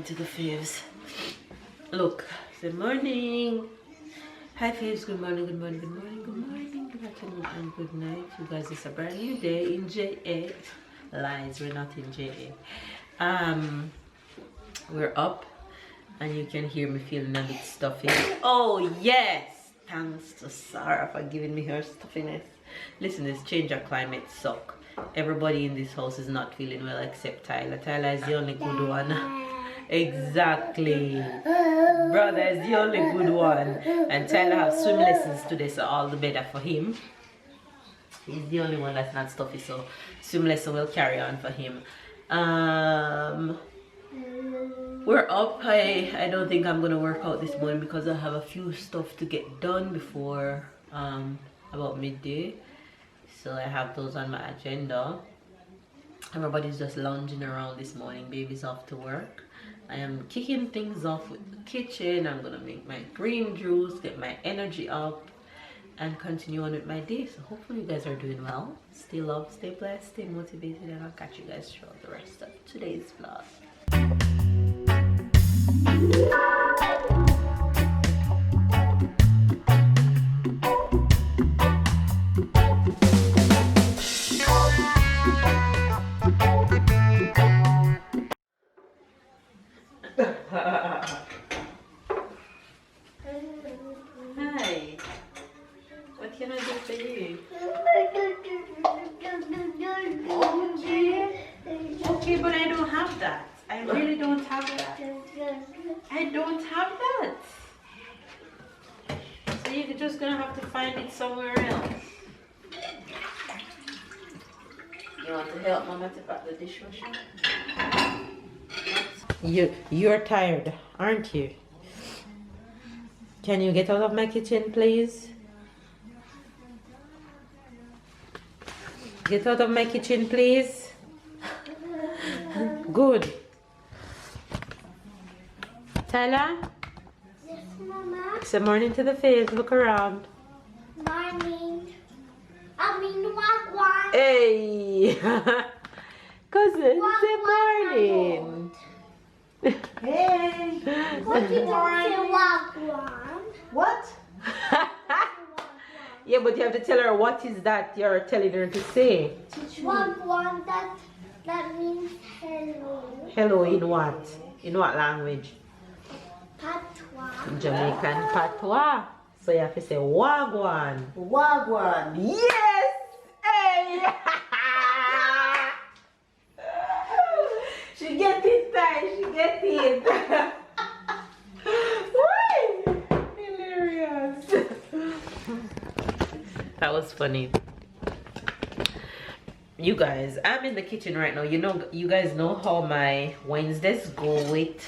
to the faves. Look, good morning. Hi faves, good morning, good morning, good morning, good morning, good afternoon, and good night. You guys, it's a brand new day in JA. Lies, we're not in JA. We're up, and you can hear me feeling a bit stuffy. Oh yes! Thanks to Sarah for giving me her stuffiness. Listen, this change of climate suck. Everybody in this house is not feeling well except Tyler. Tyler is the only good one. Exactly. Brother is the only good one. And Tyler has swim lessons today, so all the better for him. He's the only one that's not stuffy, so swim lesson will carry on for him. We're up. I don't think I'm gonna work out this morning because I have a few stuff to get done before about midday. So I have those on my agenda. Everybody's just lounging around this morning. Baby's off to work. I am kicking things off with the kitchen. I'm gonna make my green juice, get my energy up, and continue on with my day. So hopefully you guys are doing well. Stay loved, stay blessed, stay motivated, and I'll catch you guys throughout the rest of today's vlog. Hi. What can I do for you? Okay, but I don't have that. I really don't have that. I don't have that. So you're just gonna have to find it somewhere else. You want to help Mama to pack the dishwasher? You're tired, aren't you? Can you get out of my kitchen, please? Get out of my kitchen, please. Good. Tyler? Yes, Mama. Say morning to the face. Look around. Morning. I mean, wagwan. Hey! Cousin, say morning. Hey! What did you say, wagwan? What? Yeah, but you have to tell her what is that you're telling her to say. Wagwan, that means hello. Hello in what? In what language? Patois. Jamaican patois. So you have to say wagwan. Wagwan. Yes! Hey! She get it, Ty. She get it. Why? Hilarious. That was funny. You guys, I'm in the kitchen right now. You guys know how my Wednesdays go with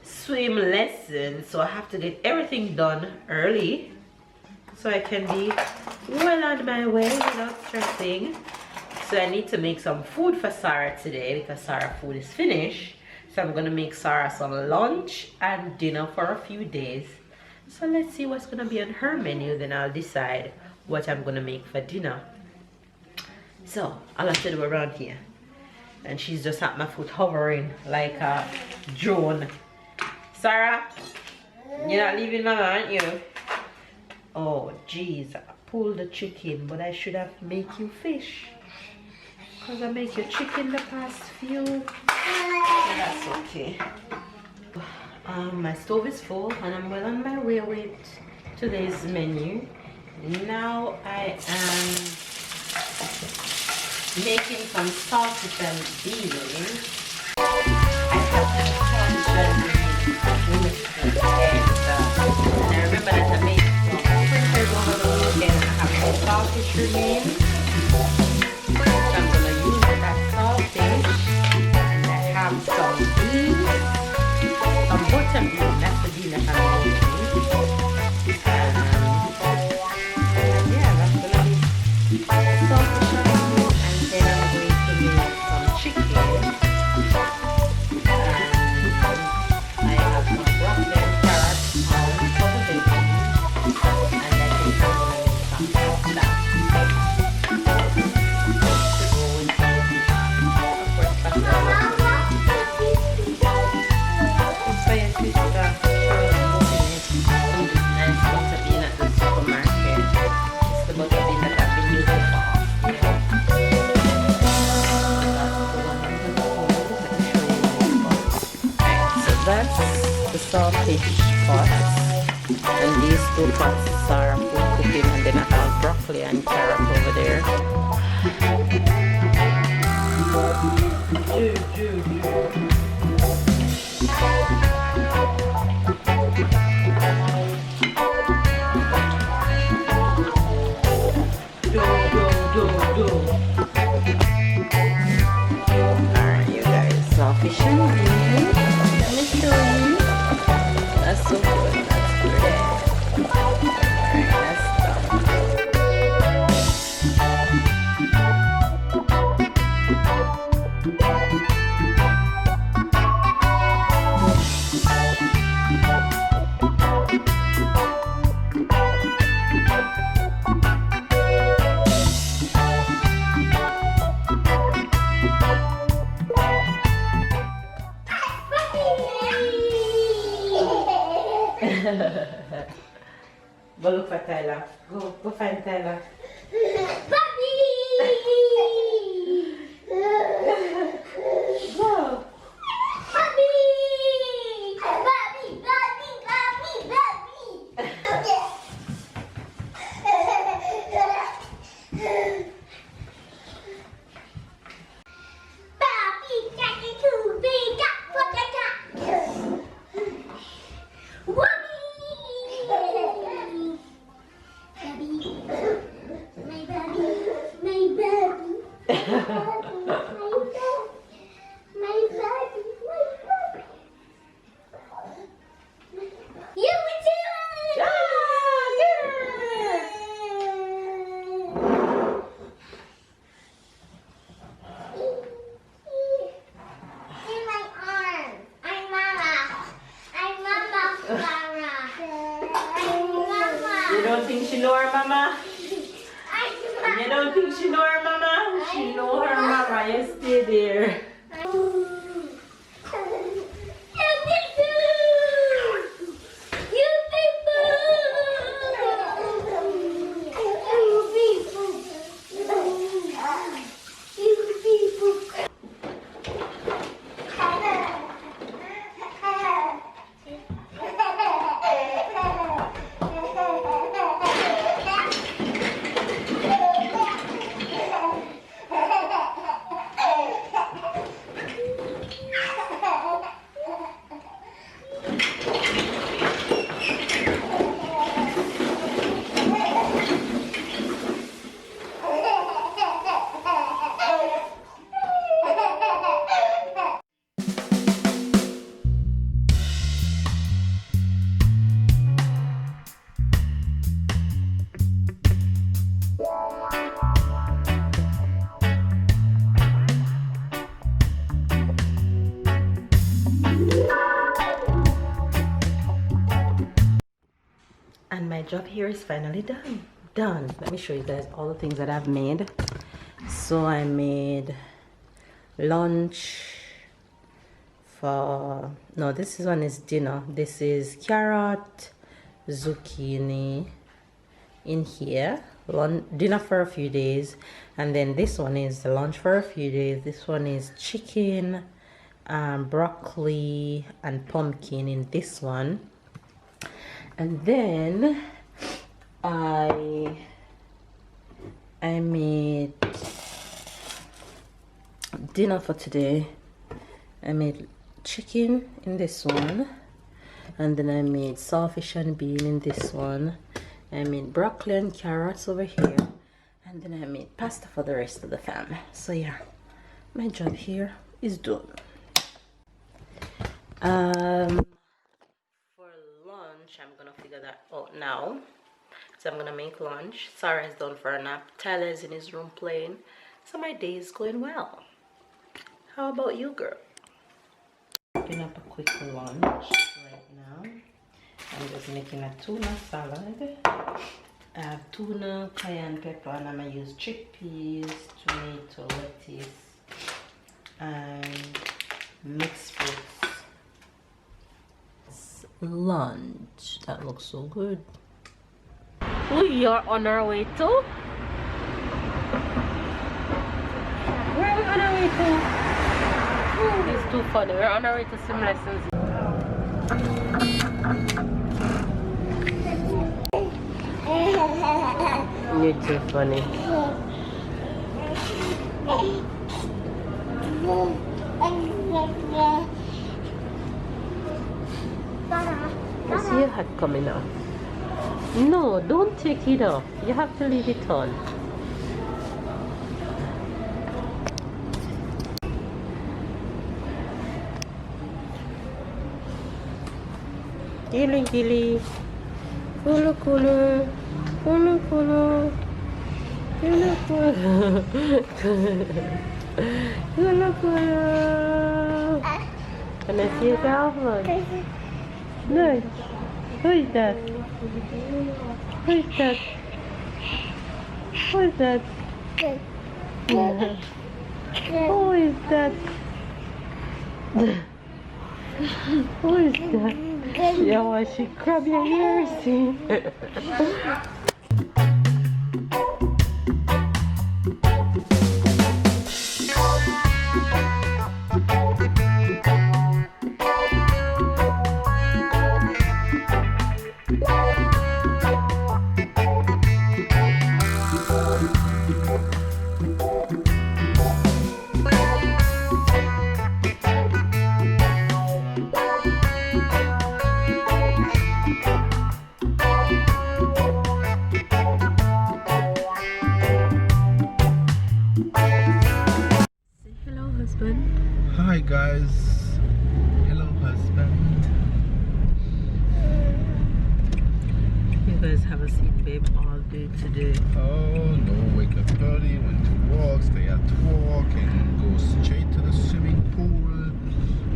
swim lessons, so I have to get everything done early so I can be well on my way without stressing. So I need to make some food for Sarah today because Sarah's food is finished. So I'm gonna make Sarah some lunch and dinner for a few days. So let's see what's gonna be on her menu, then I'll decide what I'm gonna make for dinner. So I'll have to do around here. And she's just at my foot hovering like a drone. Sarah, you're not leaving Mama, aren't you? Oh jeez, I pulled the chicken, but I should have make you fish. Cause I make you chicken the past few. That's okay. My stove is full and I'm well on my way with today's menu. Now I am making some sausage and beans. I have some sausage and I remember that I made some printers over the weekend and I have some sausage remains. So I'm gonna use that sausage and I have some beans, some butter beans, that's the bean that I'm making. Yeah, that's gonna be sausage and beans, and then I'm going to make some chicken. I have some broccoli and carrots for the bacon, and I think I'm gonna make some pasta. fish pots, and these two pots are for cooking, and then I have broccoli and carrot over there. Alright, you guys, so fish and beans. Let me show you. That's so good. That's great. Alright, that's done. Go look for Tyler. Go find Tyler. Puppy! Go. Puppy! Puppy! Puppy! Puppy! Puppy! Puppy! Daddy too big for the cat. Whoopee! Baby, my baby, my baby, my baby, my baby. You too! In my arm. I'm Mama. I'm Mama Clara. I'm Mama. You don't think she know her mama? I'm You don't think she know her mama? She know her mama. You stay there. And my job here is finally done. Let me show you guys all the things that I've made. So I made lunch for, no, this one is dinner. This is carrot, zucchini in here, dinner for a few days. And then this one is the lunch for a few days. This one is chicken, broccoli and pumpkin in this one. And then I made dinner for today. I made chicken in this one, and then I made saltfish and bean in this one. I made broccoli and carrots over here, and then I made pasta for the rest of the family. So yeah, my job here is done. I'm gonna figure that out now. So I'm gonna make lunch. Sarah's done for a nap. Tyler's in his room playing. So my day is going well. How about you, girl? Making up a quick lunch right now. I'm just making a tuna salad. I have tuna, cayenne pepper, and I'm gonna use chickpeas, tomato, lettuce, and mixed fruits. Lunch. That looks so good. We are on our way to? Where are we on our way to? Oh, it's too funny. We're on our way to swim lessons. You're too funny. I see your hat coming off. No, don't take it off. You have to leave it on. Gilly gilly. Kulu kulu. Kulu kulu. Kulu kulu. Kulu kulu. Can I see it out? Look. Who is that? Who is that? Who is that? Who is that? Who is that? Yeah, why she grab your ears? Hi guys, hello husband. You guys haven't seen babe all day today. Oh no, wake up early, went to work, stay at work and go straight to the swimming pool,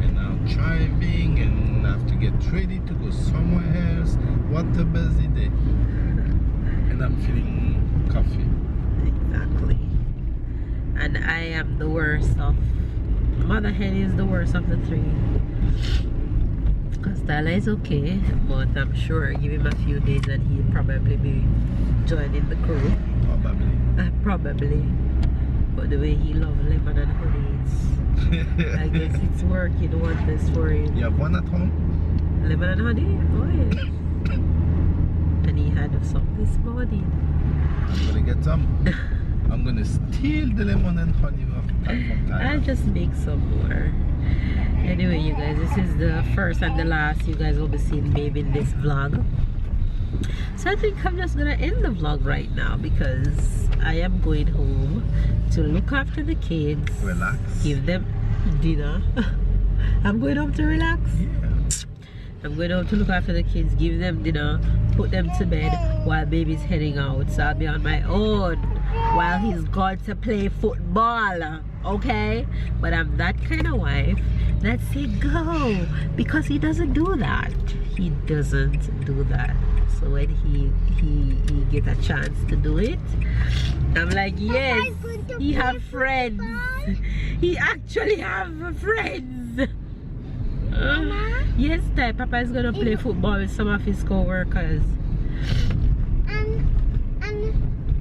and now driving and have to get ready to go somewhere else. What a busy day. And I'm feeling coffee. Exactly. And I am the worst of Mother Hen is the worst of the three. Stella is okay, but I'm sure give him a few days and he'll probably be joining the crew. Probably. Probably. But the way he loves lemon and honey, I guess it's working wonders for him. You have one at home? Lemon and honey? Oh yes. And he had some this morning. I'm gonna get some. I'm gonna steal the lemon and honey from I'll just make some more. Anyway, you guys, this is the first and the last you guys will be seeing babe in this vlog. So I think I'm just gonna end the vlog right now because I am going home to look after the kids. Relax. Give them dinner. I'm going home to relax. Yeah. I'm going home to look after the kids, give them dinner, put them to bed while baby's heading out. So I'll be on my own while he's gone to play football, okay? But I'm that kind of wife that say go, because he doesn't do that. He doesn't do that. So when he get a chance to do it, I'm like, yes, he have friends. He actually have friends. Yes, Papa is gonna play football with some of his co-workers. And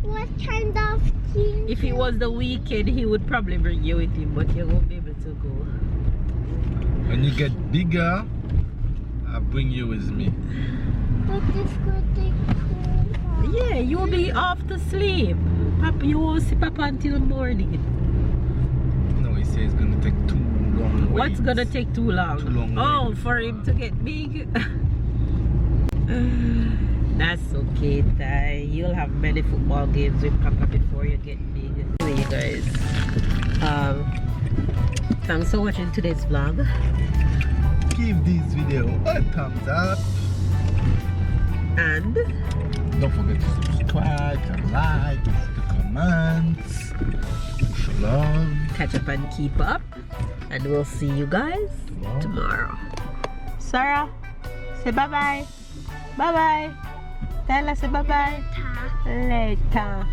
what kind of team? If it was the weekend, he would probably bring you with him, but you won't be able to go. When you get bigger, I'll bring you with me. But it's gonna take too long. Yeah, you'll be off to sleep. Papa, you won't see Papa until morning. No, he says it's gonna take too long. What's gonna take too long? Too long Oh, wait. for him to get big. That's okay, Ty. You'll have many football games with Papa before you get big. Anyway, you guys, thanks for watching today's vlog. Give this video a thumbs up. And Don't forget to subscribe, to like, to comment, show love. catch up and keep up. And we'll see you guys tomorrow. Sarah, say bye-bye. Bye-bye. Tyler, say bye-bye. Later.